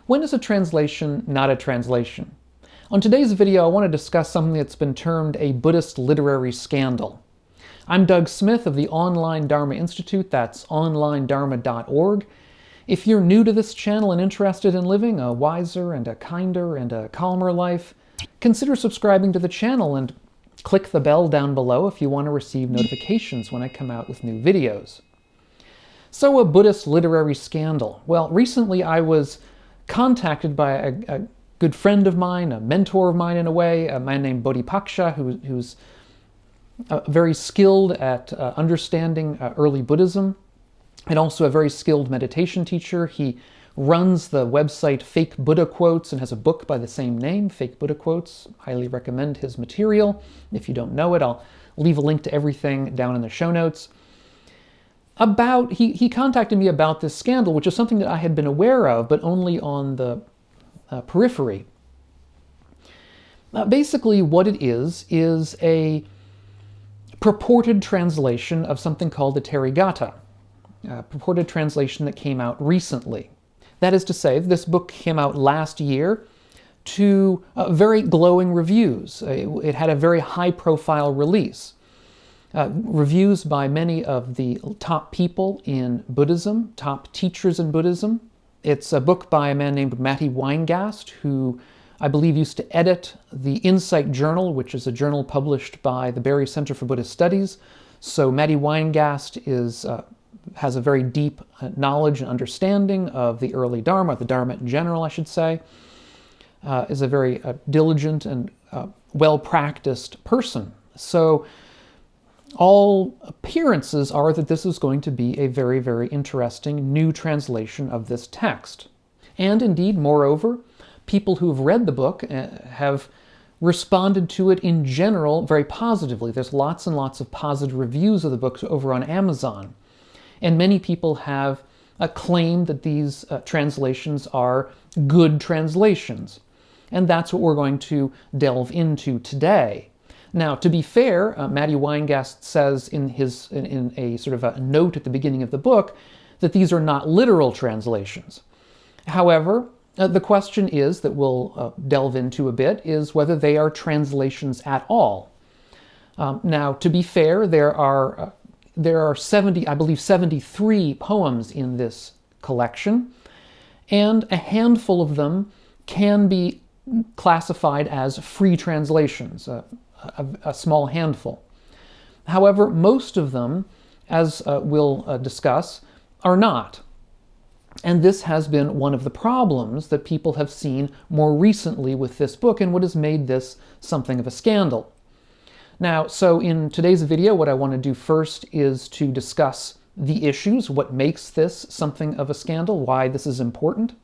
When is a translation not a translation? On today's video, I want to discuss something that's been termed a Buddhist literary scandal. I'm Doug Smith of the Online Dharma Institute, that's onlinedharma.org. If you're new to this channel and interested in living a wiser and a kinder and a calmer life, consider subscribing to the channel and click the bell down below if you want to receive notifications when I come out with new videos. So, a Buddhist literary scandal. Well, recently I was contacted by a good friend of mine, a mentor of mine in a way, a man named Bodhipaksa, who's very skilled at understanding early Buddhism, and also a very skilled meditation teacher. He runs the website Fake Buddha Quotes and has a book by the same name, Fake Buddha Quotes. Highly recommend his material. If you don't know it, I'll leave a link to everything down in the show notes. He contacted me about this scandal, which is something that I had been aware of, but only on the periphery. Basically, what it is a purported translation of something called the Therigatha, a purported translation that came out recently. That is to say, this book came out last year to very glowing reviews. It had a very high-profile release. Reviews by many of the top people in Buddhism, top teachers in Buddhism. It's a book by a man named Matti Weingast, who I believe used to edit the Insight Journal, which is a journal published by the Barry Center for Buddhist Studies. So Matti Weingast has a very deep knowledge and understanding of the early Dharma, the Dharma in general, I should say, is a very diligent and well-practiced person. So all appearances are that this is going to be a very, very interesting new translation of this text. And indeed, moreover, people who've read the book have responded to it in general very positively. There's lots and lots of positive reviews of the book over on Amazon. And many people have claimed that these translations are good translations. And that's what we're going to delve into today. Now, to be fair, Matti Weingast says in a sort of a note at the beginning of the book that these are not literal translations. However, the question is, that we'll delve into a bit, is whether they are translations at all. Now, to be fair, there are 73 poems in this collection, and a handful of them can be classified as free translations, a small handful. However, most of them, as we'll discuss, are not. And this has been one of the problems that people have seen more recently with this book, and what has made this something of a scandal. Now, so in today's video, what I want to do first is to discuss the issues, what makes this something of a scandal, why this is important.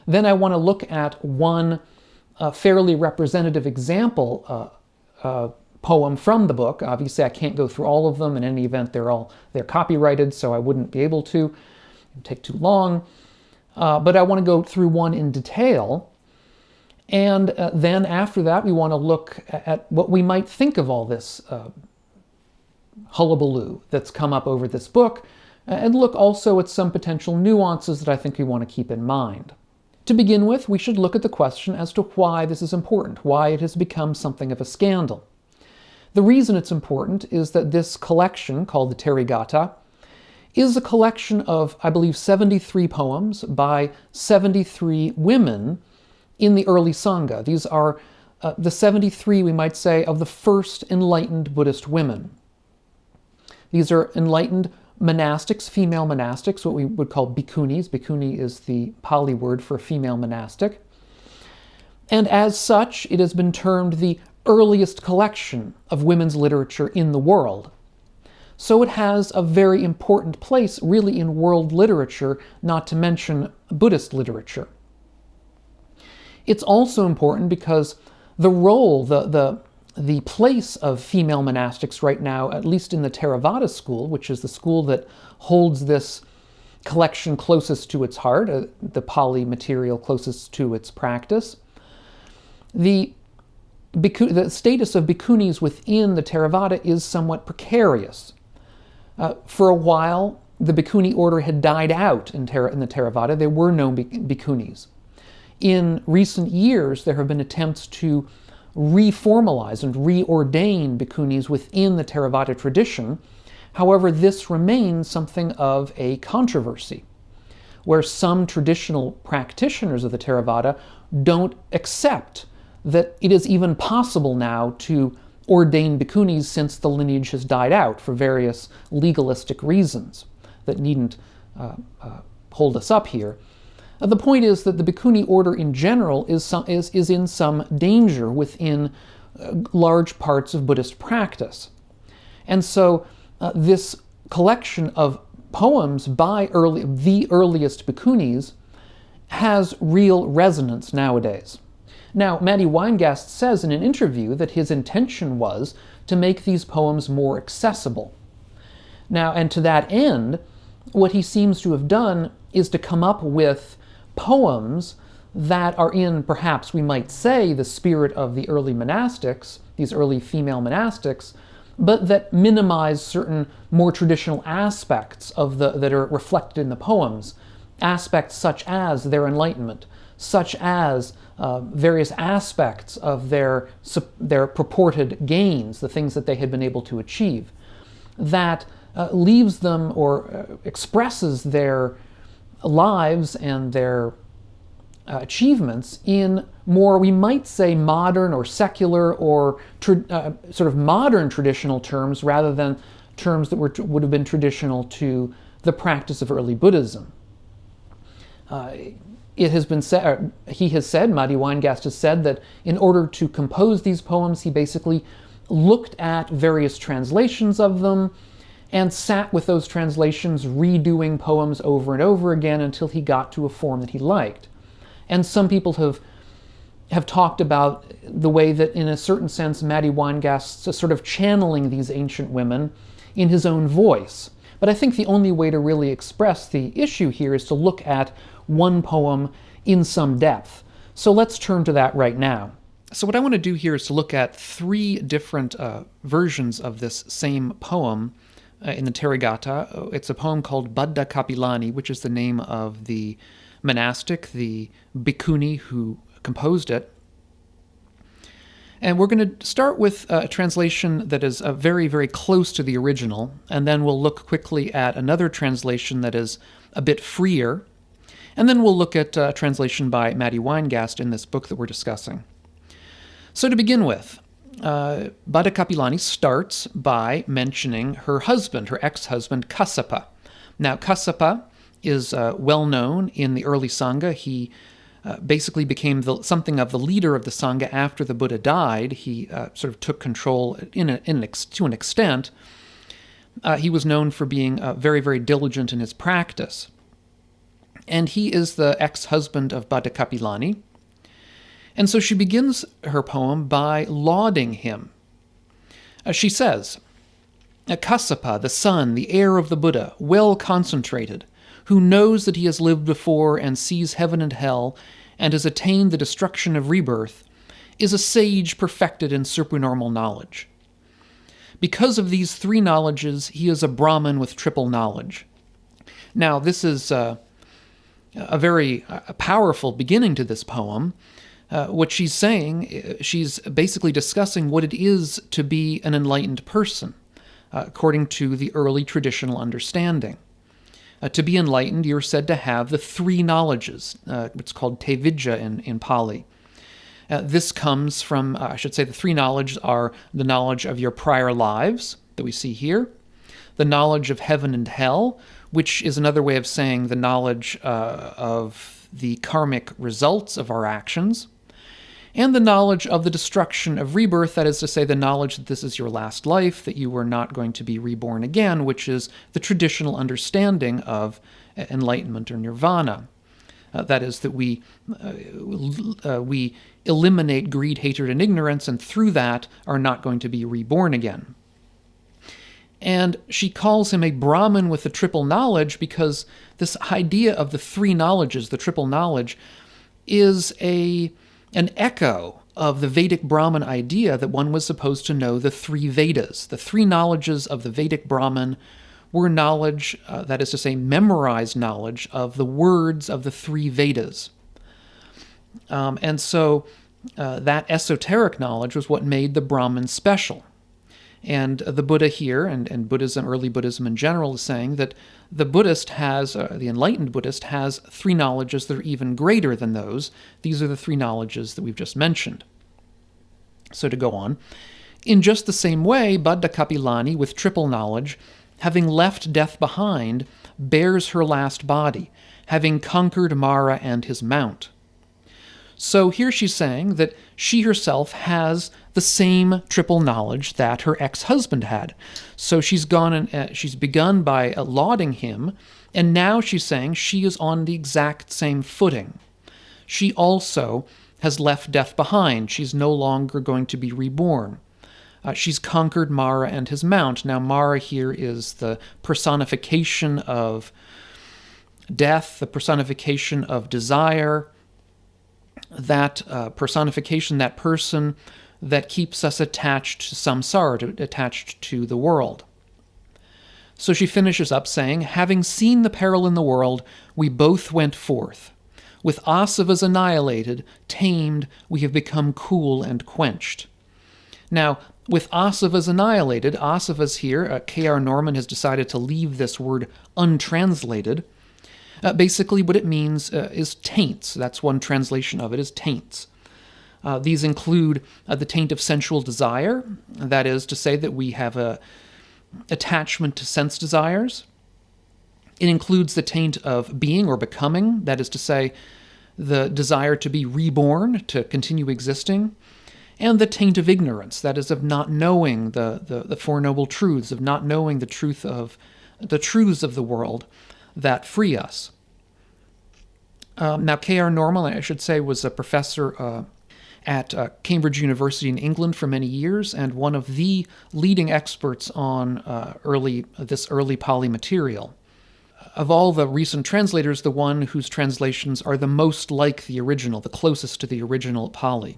Then I want to look at one fairly representative example poem from the book. Obviously, I can't go through all of them. In any event, they're copyrighted, so I wouldn't be able to. It would take too long. But I want to go through one in detail. And then after that, we want to look at what we might think of all this hullabaloo that's come up over this book, and look also at some potential nuances that I think we want to keep in mind. To begin with, we should look at the question as to why this is important, why it has become something of a scandal. The reason it's important is that this collection, called the Therigatha, is a collection of, I believe, 73 poems by 73 women in the early Sangha. These are the 73, we might say, of the first enlightened Buddhist women. These are enlightened monastics, female monastics, what we would call bhikkhunis. Bhikkhuni is the Pali word for female monastic. And as such, it has been termed the earliest collection of women's literature in the world. So it has a very important place, really, in world literature, not to mention Buddhist literature. It's also important because the role, the place of female monastics right now, at least in the Theravada school, which is the school that holds this collection closest to its heart, the Pali material closest to its practice, the status of bhikkhunis within the Theravada is somewhat precarious. For a while, the bhikkhuni order had died out in the Theravada. There were no bhikkhunis. In recent years, there have been attempts to reformalize and reordain bhikkhunis within the Theravada tradition. However, this remains something of a controversy, where some traditional practitioners of the Theravada don't accept that it is even possible now to ordain bhikkhunis since the lineage has died out for various legalistic reasons that needn't hold us up here. The point is that the bhikkhuni order in general is in some danger within large parts of Buddhist practice. And so this collection of poems by the earliest bhikkhunis has real resonance nowadays. Now, Maddie Weingast says in an interview that his intention was to make these poems more accessible. Now, and to that end, what he seems to have done is to come up with poems that are in, perhaps we might say, the spirit of the early monastics, these early female monastics, but that minimize certain more traditional aspects that are reflected in the poems, aspects such as their enlightenment, such as various aspects of their purported gains, the things that they had been able to achieve, that leaves them or expresses their lives and their achievements in more, we might say, modern or secular or sort of modern traditional terms rather than terms that would have been traditional to the practice of early Buddhism. It has been said, Maddie Weingast has said, that in order to compose these poems, he basically looked at various translations of them and sat with those translations redoing poems over and over again until he got to a form that he liked. And some people have talked about the way that, in a certain sense, Maddie Weingast is sort of channeling these ancient women in his own voice. But I think the only way to really express the issue here is to look at one poem in some depth. So let's turn to that right now. So what I want to do here is to look at three different versions of this same poem in the Therigatha. It's a poem called Buddha Kapilani, which is the name of the monastic, the bhikkhuni who composed it. And we're going to start with a translation that is very, very close to the original, and then we'll look quickly at another translation that is a bit freer, and then we'll look at a translation by Maddie Weingast in this book that we're discussing. So to begin with, Buddha Kapilani starts by mentioning her husband, her ex-husband, Kassapa. Now, Kassapa is well known in the early Sangha. He basically became something of the leader of the Sangha after the Buddha died. He sort of took control to an extent. He was known for being very, very diligent in his practice. And he is the ex-husband of Buddha Kapilani. And so she begins her poem by lauding him. She says, Kassapa, the son, the heir of the Buddha, well concentrated, who knows that he has lived before and sees heaven and hell and has attained the destruction of rebirth, is a sage perfected in supernormal knowledge. Because of these three knowledges, he is a Brahmin with triple knowledge. Now, this is a very powerful beginning to this poem. What she's saying, she's basically discussing what it is to be an enlightened person, according to the early traditional understanding. To be enlightened, you're said to have the three knowledges. It's called te vidya in Pali. This comes from, the three knowledges are the knowledge of your prior lives, that we see here, the knowledge of heaven and hell, which is another way of saying the knowledge of the karmic results of our actions, and the knowledge of the destruction of rebirth, that is to say, the knowledge that this is your last life, that you are not going to be reborn again, which is the traditional understanding of enlightenment or nirvana. That is, that we eliminate greed, hatred, and ignorance, and through that are not going to be reborn again. And she calls him a Brahmin with the triple knowledge because this idea of the three knowledges, the triple knowledge, is an echo of the Vedic Brahmin idea that one was supposed to know the three Vedas. The three knowledges of the Vedic Brahmin were knowledge, that is to say, memorized knowledge of the words of the three Vedas. And so that esoteric knowledge was what made the Brahman special. And the Buddha here, and Buddhism, early Buddhism in general, is saying that the Buddhist has, the enlightened Buddhist has three knowledges that are even greater than those. These are the three knowledges that we've just mentioned. So to go on, in just the same way, Buddha Kapilani, with triple knowledge, having left death behind, bears her last body, having conquered Mara and his mount. So here she's saying that she herself has the same triple knowledge that her ex-husband had. So she's gone and she's begun by lauding him, and now she's saying she is on the exact same footing. She also has left death behind. She's no longer going to be reborn. She's conquered Mara and his mount. Now, Mara here is the personification of death, the personification of desire, that personification, that person that keeps us attached to samsara, attached to the world. So she finishes up saying, having seen the peril in the world, we both went forth. With asavas annihilated, tamed, we have become cool and quenched. Now, with asavas annihilated, asavas here, K.R. Norman has decided to leave this word untranslated. Basically, what it means is taints. That's one translation of it, is taints. These include the taint of sensual desire. That is to say that we have a attachment to sense desires. It includes the taint of being or becoming. That is to say, the desire to be reborn, to continue existing. And the taint of ignorance. That is, of not knowing the Four Noble Truths, of not knowing the truths of the world that free us. Now, K.R. Norman, I should say, was a professor at Cambridge University in England for many years, and one of the leading experts on this early Pali material. Of all the recent translators, the one whose translations are the most like the original, the closest to the original Pali.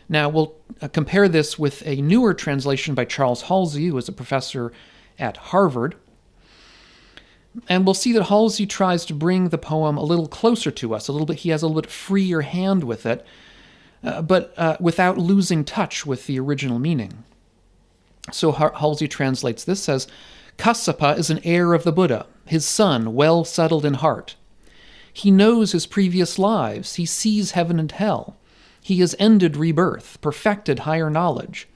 Now, we'll compare this with a newer translation by Charles Halsey, who is a professor at Harvard. And we'll see that Halsey tries to bring the poem a little closer to us, he has a little bit freer hand with it, but without losing touch with the original meaning. So Halsey translates this as, Kassapa is an heir of the Buddha, his son, well settled in heart. He knows his previous lives, he sees heaven and hell. He has ended rebirth, perfected higher knowledge.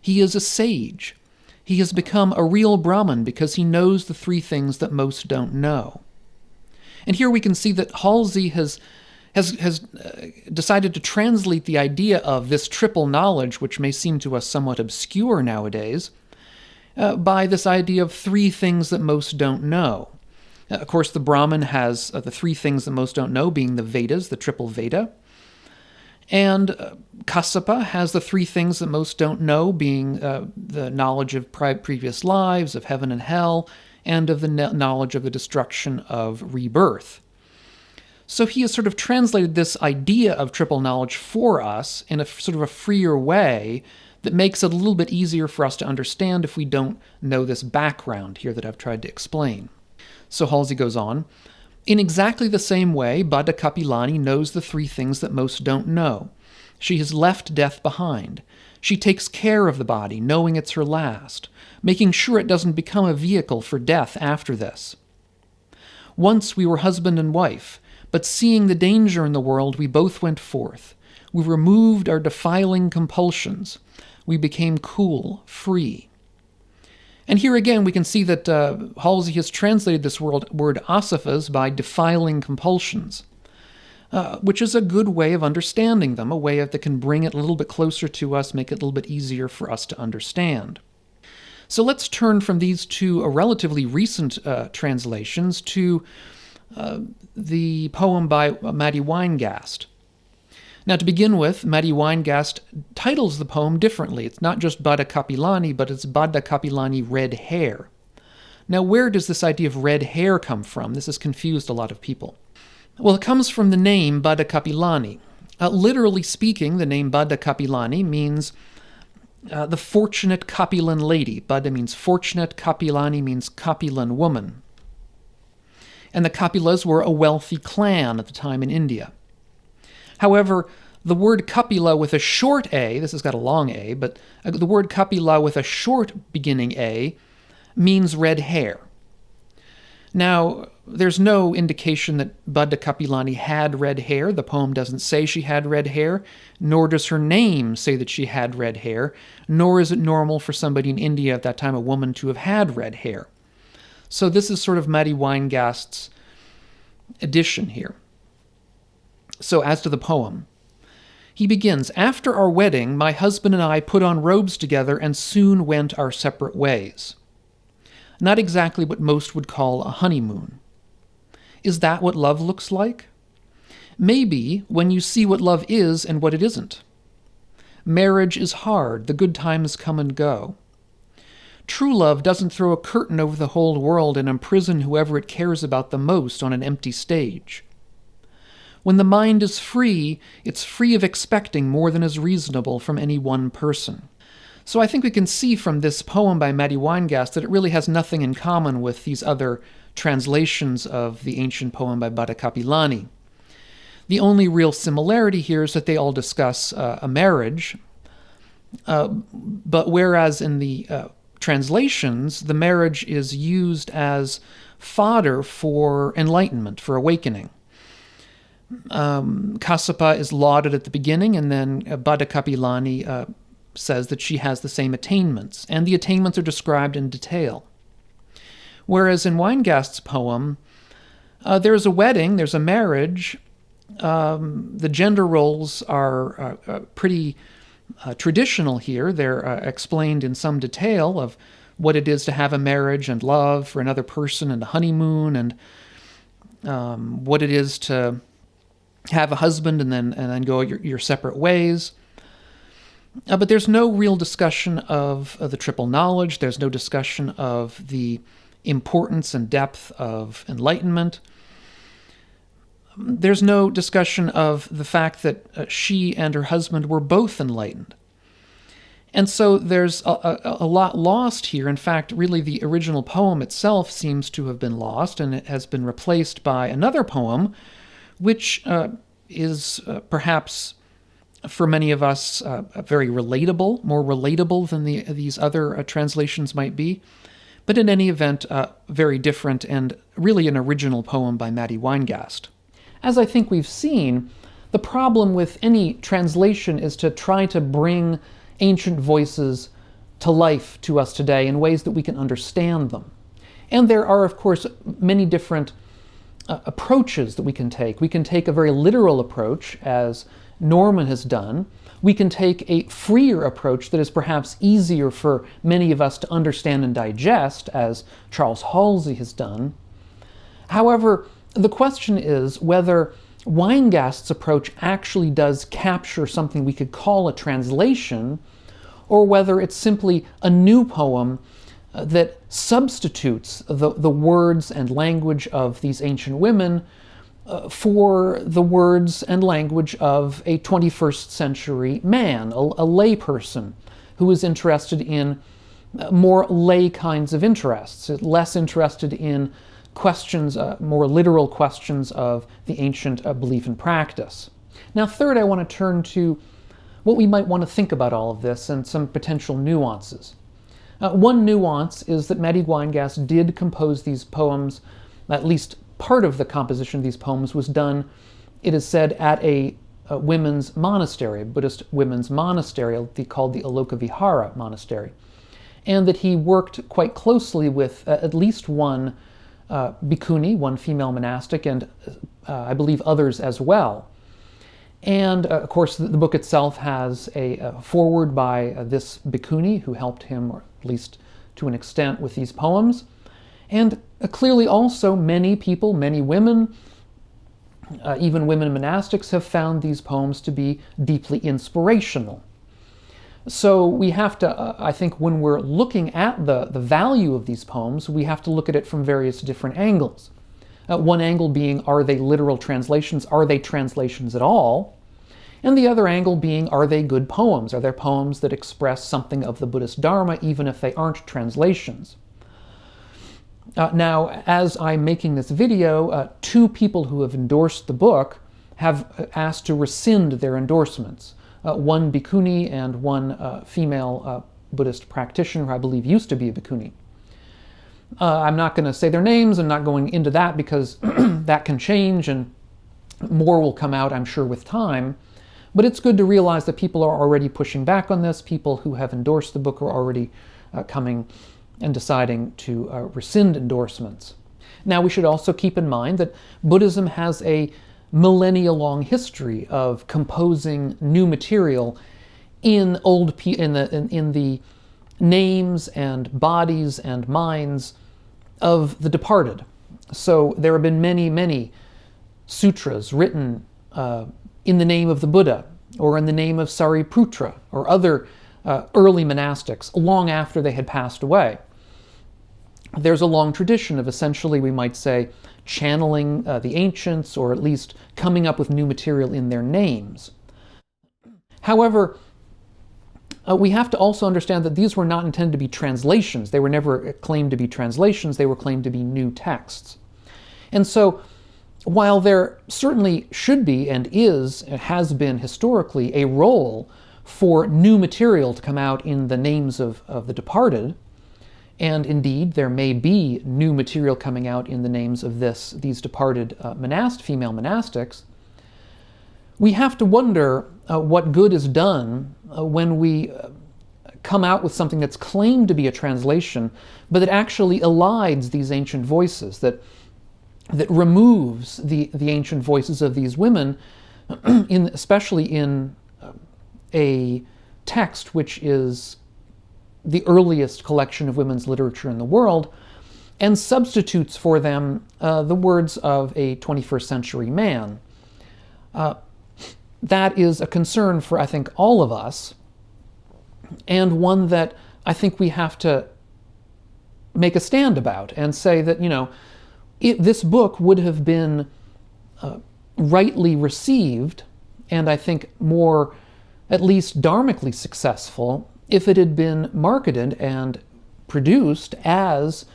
He is a sage. He has become a real Brahman because he knows the three things that most don't know. And here we can see that Halsey has decided to translate the idea of this triple knowledge, which may seem to us somewhat obscure nowadays, by this idea of three things that most don't know. Of course, the Brahman has the three things that most don't know, being the Vedas, the triple Veda. And Kassapa has the three things that most don't know, being the knowledge of previous lives, of heaven and hell, and of the knowledge of the destruction of rebirth. So he has sort of translated this idea of triple knowledge for us in a sort of a freer way that makes it a little bit easier for us to understand if we don't know this background here that I've tried to explain. So Halsey goes on, in exactly the same way, Buddha Kapilani knows the three things that most don't know. She has left death behind. She takes care of the body, knowing it's her last, making sure it doesn't become a vehicle for death after this. Once we were husband and wife, but seeing the danger in the world, we both went forth. We removed our defiling compulsions. We became cool, free. And here again, we can see that Halsey has translated this word asavas by defiling compulsions, which is a good way of understanding them, a way that can bring it a little bit closer to us, make it a little bit easier for us to understand. So let's turn from these two relatively recent translations to the poem by Maddie Weingast. Now, to begin with, Maddie Weingast titles the poem differently. It's not just Buddha Kapilani, but it's Buddha Kapilani Red Hair. Now, where does this idea of red hair come from? This has confused a lot of people. Well, it comes from the name Buddha Kapilani. Literally speaking, the name Buddha Kapilani means the fortunate Kapilan lady. Buddha means fortunate, Kapilani means Kapilan woman. And the Kapilas were a wealthy clan at the time in India. However, the word kapila with a short a, this has got a long a, but the word kapila with a short beginning a means red hair. Now, there's no indication that Buddha Kapilani had red hair. The poem doesn't say she had red hair, nor does her name say that she had red hair, nor is it normal for somebody in India at that time, a woman, to have had red hair. So this is sort of Matti Weingast's addition here. So as to the poem, he begins, "After our wedding, my husband and I put on robes together and soon went our separate ways." Not exactly what most would call a honeymoon. Is that what love looks like? Maybe, when you see what love is and what it isn't. Marriage is hard, the good times come and go. True love doesn't throw a curtain over the whole world and imprison whoever it cares about the most on an empty stage. When the mind is free, it's free of expecting more than is reasonable from any one person. So I think we can see from this poem by Matti Weingast that it really has nothing in common with these other translations of the ancient poem by Buddha Kapilani. The only real similarity here is that they all discuss a marriage, but whereas in the translations, the marriage is used as fodder for enlightenment, for awakening. Kassapa is lauded at the beginning, and then Buddha Kapilani says that she has the same attainments, and the attainments are described in detail. Whereas in Weingast's poem, there's a wedding, there's a marriage, the gender roles are pretty traditional here. They're explained in some detail of what it is to have a marriage and love for another person and a honeymoon, and what it is to have a husband and then go your separate ways. But there's no real discussion of the triple knowledge. There's no discussion of the importance and depth of enlightenment. There's no discussion of the fact that she and her husband were both enlightened. And so there's a lot lost here. In fact, really the original poem itself seems to have been lost, and it has been replaced by another poem, which is perhaps, for many of us, very relatable, more relatable than these other translations might be. But in any event, very different and really an original poem by Matti Weingast. As I think we've seen, the problem with any translation is to try to bring ancient voices to life to us today in ways that we can understand them. And there are, of course, many different approaches that we can take. We can take a very literal approach, as Norman has done. We can take a freer approach that is perhaps easier for many of us to understand and digest, as Charles Halsey has done. However, the question is whether Weingast's approach actually does capture something we could call a translation, or whether it's simply a new poem that substitutes the words and language of these ancient women for the words and language of a 21st century man, a lay person who is interested in more lay kinds of interests, less interested in questions, more literal questions of the ancient belief and practice. Now, third, I want to turn to what we might want to think about all of this and some potential nuances. One nuance is that Matti Weingast did compose these poems, at least part of the composition of these poems was done, it is said, at a women's monastery, a Buddhist women's monastery called the Alokavihara monastery, and that he worked quite closely with at least one bhikkhuni, one female monastic, and I believe others as well. And of course, the book itself has a foreword by this bhikkhuni who helped him, or at least to an extent, with these poems. And clearly also many people, many women, even women monastics, have found these poems to be deeply inspirational. So we have to, I think, when we're looking at the value of these poems, we have to look at it from various different angles. One angle being, are they literal translations? Are they translations at all? And the other angle being, are they good poems? Are they poems that express something of the Buddhist Dharma, even if they aren't translations? Now, as I'm making this video, two people who have endorsed the book have asked to rescind their endorsements. One bhikkhuni and one female Buddhist practitioner who I believe used to be a bhikkhuni. I'm not going to say their names. I'm not going into that because that can change and more will come out, I'm sure, with time. But it's good to realize that people are already pushing back on this. People who have endorsed the book are already coming and deciding to rescind endorsements. Now, we should also keep in mind that Buddhism has a millennia-long history of composing new material in the names and bodies and minds of the departed. So there have been many, many sutras written in the name of the Buddha, or in the name of Sariputra, or other early monastics, long after they had passed away. There's a long tradition of essentially, we might say, channeling the ancients, or at least coming up with new material in their names. However, we have to also understand that these were not intended to be translations. They were never claimed to be translations. They were claimed to be new texts. And so, while there certainly should be and has been historically a role for new material to come out in the names of the departed, and indeed there may be new material coming out in the names of these departed female monastics, we have to wonder what good is done when we come out with something that's claimed to be a translation, but that actually elides these ancient voices, that removes the ancient voices of these women, especially in a text which is the earliest collection of women's literature in the world, and substitutes for them the words of a 21st century man. That is a concern for, I think, all of us, and one that I think we have to make a stand about and say that, this book would have been rightly received, and I think more, at least dharmically successful, if it had been marketed and produced as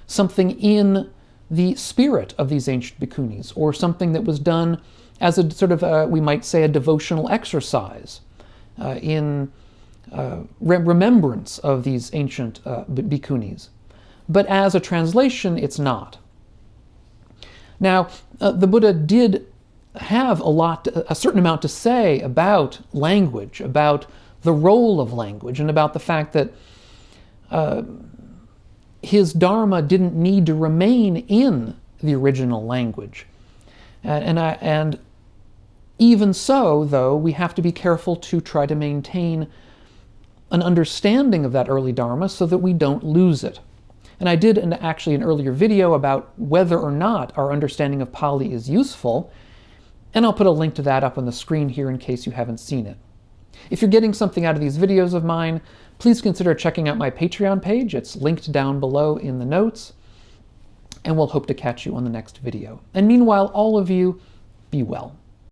something in the spirit of these ancient bhikkhunis, or something that was done as a sort of, we might say, a devotional exercise in remembrance of these ancient bhikkhunis. But as a translation, it's not. Now, the Buddha did have a certain amount to say about language, about the role of language, and about the fact that his Dharma didn't need to remain in the original language. And even so, though, we have to be careful to try to maintain an understanding of that early Dharma so that we don't lose it. And I did actually an earlier video about whether or not our understanding of Pali is useful, and I'll put a link to that up on the screen here in case you haven't seen it. If you're getting something out of these videos of mine, please consider checking out my Patreon page. It's linked down below in the notes, and we'll hope to catch you on the next video. And meanwhile, all of you, be well.